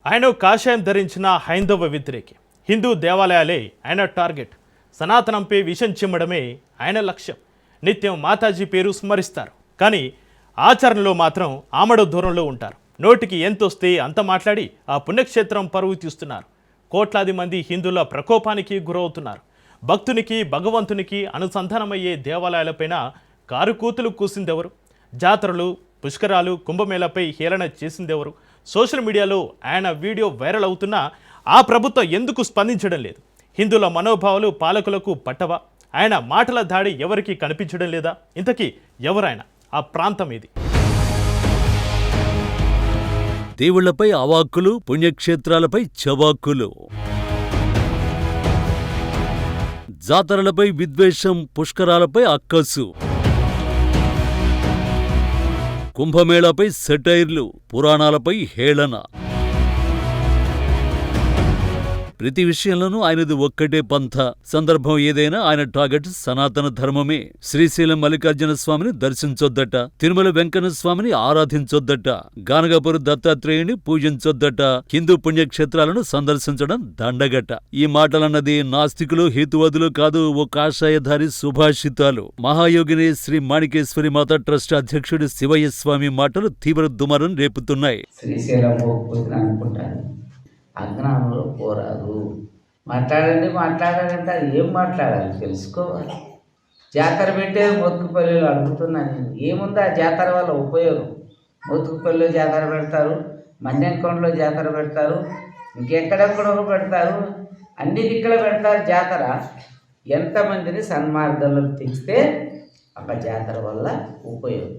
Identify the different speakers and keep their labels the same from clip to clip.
Speaker 1: ఆయన కాషాయం ధరించిన హైందవ వ్యతిరేకి. హిందూ దేవాలయాలే ఆయన టార్గెట్. సనాతనంపై విషం చిమ్మడమే ఆయన లక్ష్యం. నిత్యం మాతాజీ పేరు స్మరిస్తారు, కానీ ఆచరణలో మాత్రం ఆమడ దూరంలో ఉంటారు. నోటికి ఎంతొస్తే అంత మాట్లాడి ఆ పుణ్యక్షేత్రం పరువు తీస్తున్నారు. కోట్లాది మంది హిందువుల ప్రకోపానికి గురవుతున్నారు. భక్తునికి భగవంతునికి అనుసంధానమయ్యే దేవాలయాలపైన కారుకూతులు కూసిందెవరు? జాతరలు, పుష్కరాలు, కుంభమేళపై హేళన చేసిందెవరు? సోషల్ మీడియాలో ఆయన వీడియో వైరల్ అవుతున్నా ఆ ప్రభుత్వం ఎందుకు స్పందించడం లేదు? హిందువుల మనోభావాలు పాలకులకు పట్టవా? ఆయన మాటల దాడి ఎవరికి కనిపించడం లేదా? ఇంతకీ ఎవరైనా? ఆ ప్రాంతం ఇది.
Speaker 2: దేవుళ్లపై అవాక్కులు, పుణ్యక్షేత్రాలపై చవాక్కులు, జాతరలపై విద్వేషం, పుష్కరాలపై అక్కసు, కుంభమేళాపై సెటైర్లు, పురాణాలపై హేళన. ప్రతి విషయంలోనూ ఆయనది ఒక్కటే పంథ. సందర్భం ఏదైనా ఆయన టార్గెట్ సనాతన ధర్మమే. శ్రీశైలం మల్లికార్జున స్వామిని దర్శించొద్దట, తిరుమల వెంకన్న స్వామిని ఆరాధించొద్దట, గానగాపురి దత్తాత్రేయుని పూజించొద్దట, హిందూ పుణ్యక్షేత్రాలను సందర్శించడం దండగట. ఈ మాటలన్నది నాస్తికులు, హేతువాదులు కాదు, ఓ కాషాయధారి సుభాషితాలు. మహాయోగిని శ్రీ మాణికేశ్వరి మాత ట్రస్ట్ అధ్యక్షుడు శివయ్య స్వామి మాటలు తీవ్ర దుమారం రేపుతున్నాయి.
Speaker 3: అజ్ఞానంలో పోరాదు. మాట్లాడాలంటే అది ఏం మాట్లాడాలి తెలుసుకోవాలి. జాతర పెట్టేది మోత్కుపల్లిలో అడుగుతున్నా నేను. ఏముంది ఆ జాతర వల్ల ఉపయోగం? మోత్కుపల్లిలో జాతర పెడతారు, మన్యంకొండలో జాతర పెడతారు, ఇంకెక్కడెక్కడో పెడతారు, అన్ని దిక్కుల పెడతారు జాతర. ఎంతమందిని సన్మార్గంలోకి తెచ్చితే ఒక జాతర వల్ల ఉపయోగం.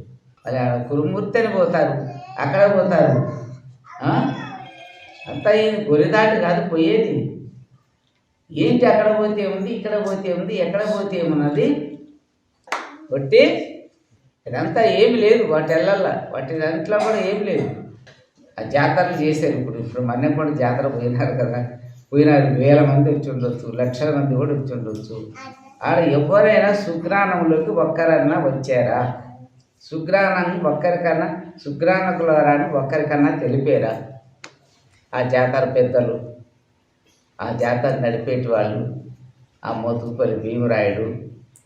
Speaker 3: అది కురుమూర్తి అని పోతారు, అక్కడ పోతారు. అంతా ఏం గొరిదాటి కాదు పోయేది. ఏంటి అక్కడ పోతే ఉంది, ఇక్కడ పోతే ఉంది, ఎక్కడ పోతే ఏమున్నది? బట్టి ఇదంతా ఏమి లేదు. వాటి దాంట్లో కూడా ఏమి లేదు. ఆ జాతరలు చేశారు. ఇప్పుడు మన్నెప్పుడు జాతర పోయినారు కదా, పోయినారు. వేల మంది వచ్చి ఉండొచ్చు, లక్షల మంది కూడా వచ్చి ఉండొచ్చు. ఆడ ఎవరైనా సుగ్రానంలోకి ఒక్కరన్నా వచ్చారా? సుగ్రానం ఒక్కరికన్నా, సుగ్రానకులారా అని ఒక్కరికన్నా తెలిపారా? ఆ జాతర పెద్దలు, ఆ జాతర నడిపేటి వాళ్ళు, ఆ మోతుకుపల్లి భీమరాయుడు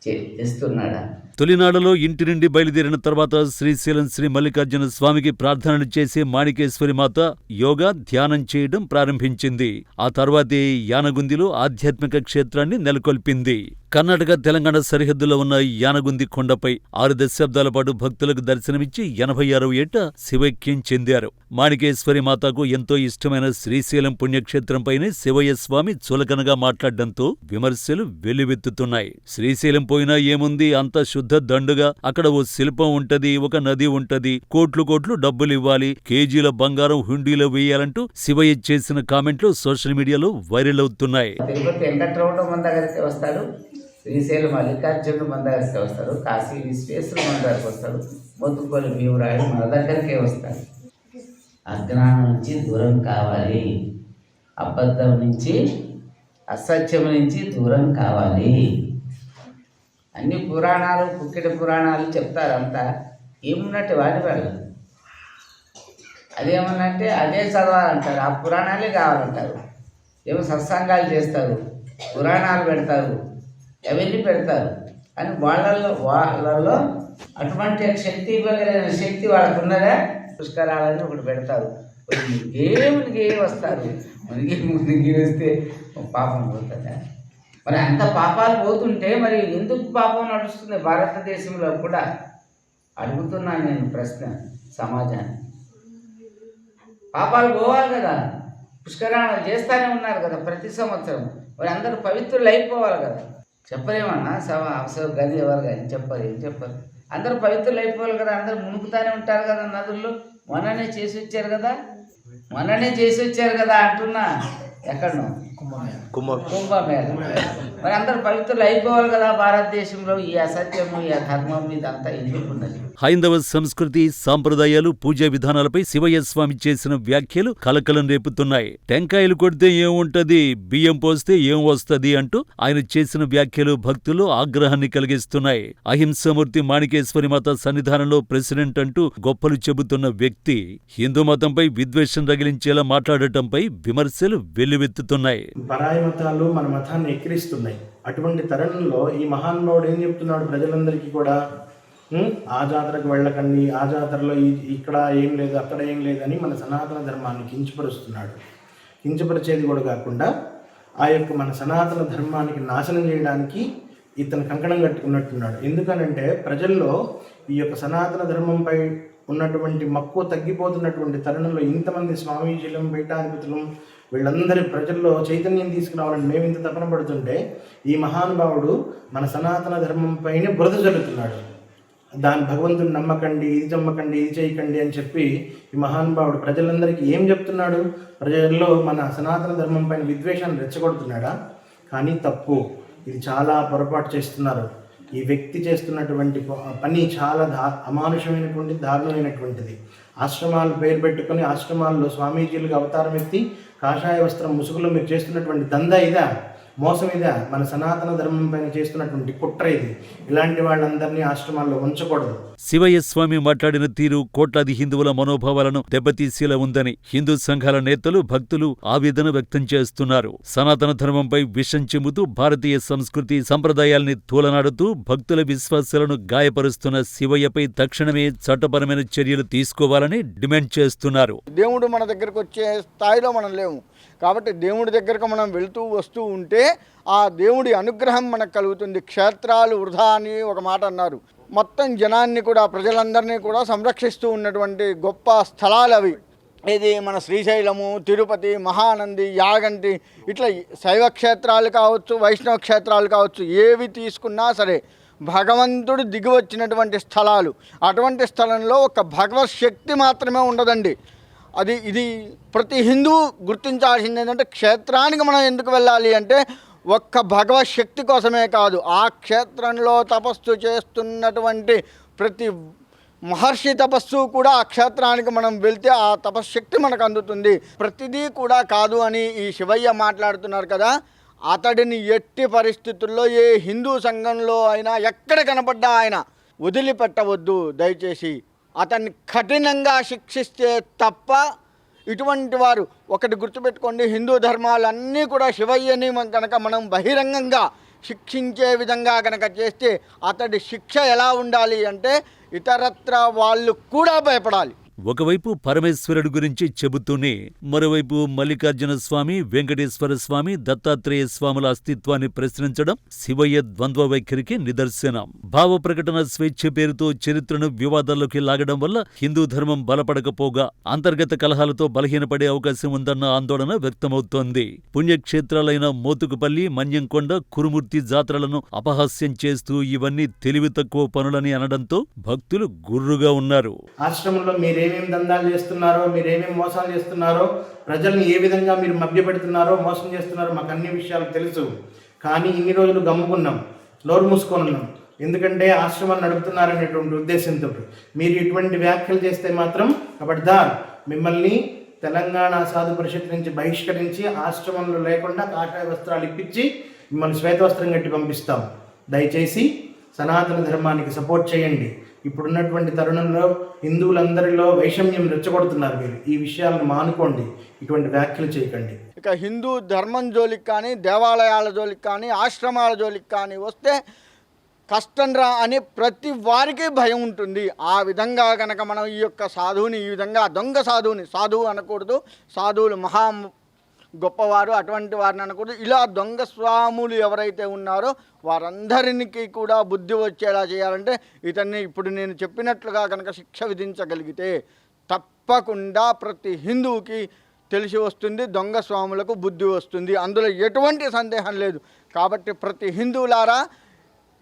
Speaker 3: చేస్తున్నాడా?
Speaker 2: తొలినాడులో ఇంటి నుండి బయలుదేరిన తర్వాత శ్రీశైలం శ్రీ మల్లికార్జున స్వామికి ప్రార్థనలు చేసే మాణికేశ్వరి మాత యోగా, ధ్యానం చేయడం ప్రారంభించింది. ఆ తర్వాతే యానగుందిలో ఆధ్యాత్మిక క్షేత్రాన్ని నెలకొల్పింది. కర్ణాటక, తెలంగాణ సరిహద్దులో ఉన్న యానగుంది కొండపై 6 దశాబ్దాల పాటు భక్తులకు దర్శనమిచ్చి 86వ ఏట శివైక్యం చెందారు. మాణికేశ్వరి మాతకు ఎంతో ఇష్టమైన శ్రీశైలం పుణ్యక్షేత్రంపైనే శివయ్య స్వామి చులకనగా మాట్లాడడంతో విమర్శలు వెల్లువెత్తుతున్నాయి. శ్రీశైలం పోయినా ఏముంది, అంత శుద్ధ దండుగా, అక్కడ ఓ శిల్పం ఉంటది, ఒక నది ఉంటది, కోట్లు డబ్బులు ఇవ్వాలి, కేజీల బంగారం హుండీలో వేయాలంటూ శివయ్య చేసిన కామెంట్లు సోషల్ మీడియాలో వైరల్ అవుతున్నాయి.
Speaker 3: శ్రీశైలం మల్లికార్జునుడు మన దగ్గరికి వస్తాడు, కాశీ విశ్వేశ్వరుడు మన దగ్గరికి వస్తాడు, మోతుకుపల్లి భీమరాయుడు మన దగ్గరికే వస్తాడు. అజ్ఞానం నుంచి దూరం కావాలి, అబద్ధం నుంచి, అసత్యం నుంచి దూరం కావాలి. అన్ని పురాణాలు, పుక్కిట పురాణాలు చెప్తారంతా. ఏమున్నట్టు వాటి వాళ్ళు అదేమన్నంటే అదే చదవాలంటారు, ఆ పురాణాలే కావాలంటారు. ఏమో సత్సంగాలు చేస్తారు, పురాణాలు పెడతారు, అవన్నీ పెడతారు. అని వాళ్ళల్లో అటువంటి శక్తి ఇవ్వగలిగిన శక్తి వాళ్ళకు ఉన్నదా? పుష్కరాలని ఒకటి పెడతారు, మునిగే వస్తారు. మునిగి వస్తే పాపం పోతుందా? మరి అంత పాపాలు పోతుంటే మరి ఎందుకు పాపం నడుస్తుంది భారతదేశంలో కూడా? అడుగుతున్నాను నేను ప్రశ్న సమాజాన్ని. పాపాలు పోవాలి కదా, పుష్కరాలు చేస్తూనే ఉన్నారు కదా ప్రతి సంవత్సరం. మరి అందరూ పవిత్రులు అయిపోవాలి కదా. చెప్పలేమన్నా గది ఎవరు కానీ చెప్పరు, ఏం చెప్పరు. అందరూ పవిత్రులు అయిపోవాలి కదా, అందరూ మునుకుతానే ఉంటారు కదా నదుల్లో. మొన్ననే చేసి వచ్చారు కదా అంటున్నా. ఎక్కడనో కుంభమేళ. మరి అందరు పవిత్రులు అయిపోవాలి కదా భారతదేశంలో. ఈ అసత్యము ఈ అధర్మం ఇదంతా ఎందుకు ఉన్నది?
Speaker 2: హైందవ సంస్కృతి సాంప్రదాయాలు పూజా విధానాలపై శివయ్య స్వామి చేసిన వ్యాఖ్యలు కలకలం రేపుతున్నాయి. టెంకాయలు కొడితే ఏముంటది, బియ్యం పోస్తే ఏం వస్తది అంటూ ఆయన చేసిన వ్యాఖ్యలు భక్తులు ఆగ్రహాన్ని కలిగిస్తున్నాయి. అహింసామూర్తి మాణికేశ్వరి మాత సన్నిధానంలో ప్రెసిడెంట్ అంటూ గొప్పలు చెబుతున్న వ్యక్తి హిందూ మతంపై విద్వేషం రగిలించేలా మాట్లాడటంపై విమర్శలు వెల్లువెత్తుతున్నాయి.
Speaker 4: పరాయి మతాలు మన మతాన్ని ఎక్కిరిస్తున్నాయి. అటువంటి తరుణంలో ఈ మహానుభావుడు ఏం చెప్తున్నాడు ప్రజలందరికీ కూడా, ఆ జాతరకు వెళ్ళకండి, ఆ జాతరలో ఇక్కడ ఏం లేదు అక్కడ ఏం లేదని మన సనాతన ధర్మాన్ని కించపరుస్తున్నాడు. కించపరిచేది కూడా కాకుండా ఆ యొక్క మన సనాతన ధర్మానికి నాశనం చేయడానికి ఇతను కంకణం కట్టుకున్నట్టున్నాడు. ఎందుకనంటే ప్రజల్లో ఈ యొక్క సనాతన ధర్మంపై ఉన్నటువంటి మక్కువ తగ్గిపోతున్నటువంటి తరుణంలో ఇంతమంది స్వామీజీలం పీఠాధిపతులు వీళ్ళందరి ప్రజల్లో చైతన్యం తీసుకురావాలని మేము ఇంత తపన పడుతుంటే ఈ మహానుభావుడు మన సనాతన ధర్మంపైనే బురద జల్లుతున్నాడు. దాని భగవంతుని నమ్మకండి, ఇది చమ్మకండి, ఇది చేయకండి అని చెప్పి ఈ మహానుభావుడు ప్రజలందరికీ ఏం చెప్తున్నాడు? ప్రజల్లో మన సనాతన ధర్మం పైన విద్వేషాన్ని రెచ్చగొడుతున్నాడా? కానీ తప్పు. ఇది చాలా పొరపాటు చేస్తున్నారు. ఈ వ్యక్తి చేస్తున్నటువంటి పని చాలా అమానుషమైనటువంటి దారుణమైనటువంటిది. ఆశ్రమాలు పేరు పెట్టుకొని ఆశ్రమాల్లో స్వామీజీలుగా అవతారం ఎత్తి కాషాయ వస్త్రం ముసుగులో మీరు చేస్తున్నటువంటి దందా ఇదా, మోసం ఇదా, మన సనాతన ధర్మం పైన చేస్తున్నటువంటి కుట్ర ఇది. ఇలాంటి వాళ్ళందరినీ ఆశ్రమాల్లో ఉంచకూడదు.
Speaker 2: శివయ్య స్వామి మాట్లాడిన తీరు కోట్లాది హిందువుల మనోభావాలను దెబ్బతీసేలా ఉందని హిందూ సంఘాల నేతలు, భక్తులు ఆవేదన వ్యక్తం చేస్తున్నారు. సనాతన ధర్మంపై విషం చెబుతూ భారతీయ సంస్కృతి సంప్రదాయాల్ని తూలనాడుతూ భక్తుల విశ్వాసాలను గాయపరుస్తున్న శివయ్యపై తక్షణమే చట్టపరమైన చర్యలు తీసుకోవాలని డిమాండ్ చేస్తున్నారు.
Speaker 5: దేవుడు మన దగ్గరకు వచ్చే స్థాయిలో మనం లేము కాబట్టి దేవుడి దగ్గరకు మనం వెళుతూ వస్తూ ఉంటే ఆ దేవుడి అనుగ్రహం మనకు కలుగుతుంది. క్షేత్రాలు వృధా అని ఒక మాట అన్నారు. మొత్తం జనాన్ని కూడా ప్రజలందరినీ కూడా సంరక్షిస్తూ ఉన్నటువంటి గొప్ప స్థలాలు అవి. ఇది మన శ్రీశైలము, తిరుపతి, మహానంది, యాగంటి, ఇట్లా శైవ క్షేత్రాలు కావచ్చు, వైష్ణవ క్షేత్రాలు కావచ్చు, ఏవి తీసుకున్నా సరే భగవంతుడు దిగి వచ్చినటువంటి స్థలాలు. అటువంటి స్థలంలో ఒక భగవత్ శక్తి మాత్రమే ఉండదండి. ఇది ప్రతి హిందువు గుర్తించాల్సింది ఏంటంటే క్షేత్రానికి మనం ఎందుకు వెళ్ళాలి అంటే ఒక్క భగవత్ శక్తి కోసమే కాదు, ఆ క్షేత్రంలో తపస్సు చేస్తున్నటువంటి ప్రతి మహర్షి తపస్సు కూడా ఆ క్షేత్రానికి మనం వెళ్తే ఆ తపశ్శక్తి మనకు అందుతుంది. ప్రతిదీ కూడా కాదు అని ఈ శివయ్య మాట్లాడుతున్నారు కదా, అతడిని ఎట్టి పరిస్థితుల్లో ఏ హిందూ సంఘంలో అయినా ఎక్కడ కనపడ్డా ఆయన వదిలిపెట్టవద్దు. దయచేసి అతన్ని కఠినంగా శిక్షిస్తే తప్ప ఇటువంటి వారు ఒకటి గుర్తుపెట్టుకోండి, హిందూ ధర్మాలన్నీ కూడా శివయ్యని కనుక మనం బహిరంగంగా శిక్షించే విధంగా కనుక చేస్తే అతడి శిక్ష ఎలా ఉండాలి అంటే ఇతరత్ర వాళ్ళు కూడా భయపడాలి.
Speaker 2: ఒకవైపు పరమేశ్వరుడి గురించి చెబుతూనే మరోవైపు మల్లికార్జున స్వామి, వెంకటేశ్వర స్వామి, దత్తాత్రేయ స్వాముల అస్తిత్వాన్ని ప్రశ్నించడం శివయ్య ద్వంద్వ వైఖరికి నిదర్శనం. భావ ప్రకటన స్వేచ్ఛ పేరుతో చరిత్రను వివాదాల్లోకి లాగడం వల్ల హిందూ ధర్మం బలపడకపోగా అంతర్గత కలహాలతో బలహీనపడే అవకాశం ఉందన్న ఆందోళన వ్యక్తమవుతోంది. పుణ్యక్షేత్రాలైన మోతుకుపల్లి, మన్యంకొండ, కురుమూర్తి జాతరలను అపహాస్యం చేస్తూ ఇవన్నీ తెలివి తక్కువ పనులని అనడంతో భక్తులు గుర్రుగా ఉన్నారు.
Speaker 4: ఆశ్రమంలో మీరేమేమి దందాలు చేస్తున్నారో, మీరేమేమి మోసాలు చేస్తున్నారో, ప్రజల్ని ఏ విధంగా మీరు మభ్యపెడుతున్నారో, మోసం చేస్తున్నారో మాకు అన్ని విషయాలు తెలుసు. కానీ ఇన్ని రోజులు గమ్ముకున్నాం, నోరు మూసుకొని ఉన్నాం. ఎందుకంటే ఆశ్రమాన్ని నడుపుతున్నారనేటువంటి ఉద్దేశంతో. మీరు ఇటువంటి వ్యాఖ్యలు చేస్తే మాత్రం ఖబర్దార్, మిమ్మల్ని తెలంగాణ సాధు పరిషత్ నుంచి బహిష్కరించి ఆశ్రమంలో లేకుండా కాషాయ వస్త్రాలు ఇప్పించి మిమ్మల్ని శ్వేతవస్త్రం కట్టి పంపిస్తాం. దయచేసి సనాతన ధర్మానికి సపోర్ట్ చేయండి. ఇప్పుడున్నటువంటి తరుణంలో హిందువులందరిలో వైషమ్యం రెచ్చగొడుతున్నారు. మీరు ఈ విషయాలను మానుకోండి, ఇటువంటి వ్యాఖ్యలు చేయకండి.
Speaker 5: ఇక హిందూ ధర్మం జోలికి కానీ, దేవాలయాల జోలికి కానీ, ఆశ్రమాల జోలికి కానీ వస్తే కష్టంరా అని ప్రతి వారికి భయం ఉంటుంది. ఆ విధంగా కనుక మనం ఈ యొక్క సాధువుని ఈ విధంగా దొంగ సాధువు అనకూడదు, సాధువులు మహా గొప్పవారు అటువంటి వారిని అనకూడదు. ఇలా దొంగ స్వాములు ఎవరైతే ఉన్నారో వారందరికీ కూడా బుద్ధి వచ్చేలా చేయాలంటే ఇతన్ని ఇప్పుడు నేను చెప్పినట్లుగా కనుక శిక్ష విధించగలిగితే తప్పకుండా ప్రతి హిందువుకి తెలిసి వస్తుంది, దొంగ స్వాములకు బుద్ధి వస్తుంది. అందులో ఎటువంటి సందేహం లేదు. కాబట్టి ప్రతి హిందువులారా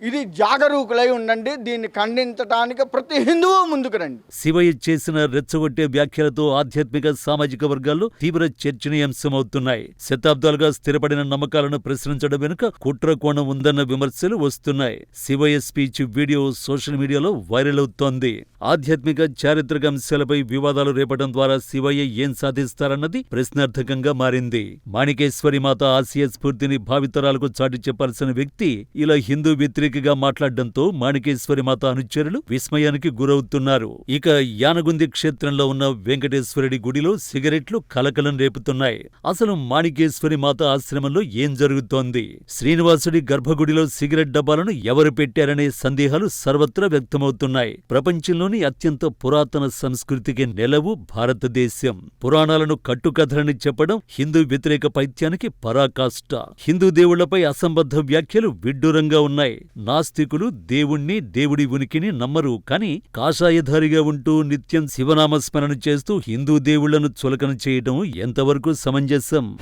Speaker 5: ఇది జాగరూకులై ఉండండి. దీన్ని ఖండించడానికి ప్రతి హిందువు ముందుకు రండి.
Speaker 2: శివయ్య చేసిన రెచ్చగొట్టే వ్యాఖ్యలతో ఆధ్యాత్మిక సామాజిక వర్గాల్లో తీవ్ర చర్చనీయాంశమవుతున్నాయి. శతాబ్దాలుగా స్థిరపడిన నమ్మకాలను ప్రశ్నించడం వెనుక కుట్ర కోణం ఉందన్న విమర్శలు వస్తున్నాయి. శివయ్య స్పీచ్ వీడియో సోషల్ మీడియాలో వైరల్ అవుతోంది. ఆధ్యాత్మిక చారిత్రక అంశాలపై వివాదాలు రేపడం ద్వారా శివయ్య ఏం సాధిస్తారన్నది ప్రశ్నార్థకంగా మారింది. మాణికేశ్వరి మాత ఆశయ స్ఫూర్తిని భావితరాలకు చాటి చెప్పాల్సిన వ్యక్తి ఇలా హిందూ వ్యతిరేకగా మాట్లాడడంతో మాణికేశ్వరి మాత అనుచరులు విస్మయానికి గురవుతున్నారు. ఇక యానగుంది క్షేత్రంలో ఉన్న వెంకటేశ్వరుడి గుడిలో సిగరెట్లు కలకలం రేపుతున్నాయి. అసలు మాణికేశ్వరి మాత ఆశ్రమంలో ఏం జరుగుతోంది? శ్రీనివాసుడి గర్భగుడిలో సిగరెట్ డబ్బాలను ఎవరు పెట్టారనే సందేహాలు సర్వత్రా వ్యక్తమవుతున్నాయి. ప్రపంచంలోని అత్యంత పురాతన సంస్కృతికి నెలవు భారతదేశం. పురాణాలను కట్టుకథలని చెప్పడం హిందూ వ్యతిరేక పైత్యానికి పరాకాష్ట. హిందూ దేవుళ్లపై అసంబద్ధ వ్యాఖ్యలు విడ్డూరంగా ఉన్నాయి. నాస్తికులు దేవుణ్ణి, దేవుడి ఉనికిని నమ్మరు. కానీ కాషాయధారిగా ఉంటూ నిత్యం శివనామస్మరణ చేస్తూ హిందూ దేవుళ్లను చులకన చేయడం ఎంతవరకు సమంజసం?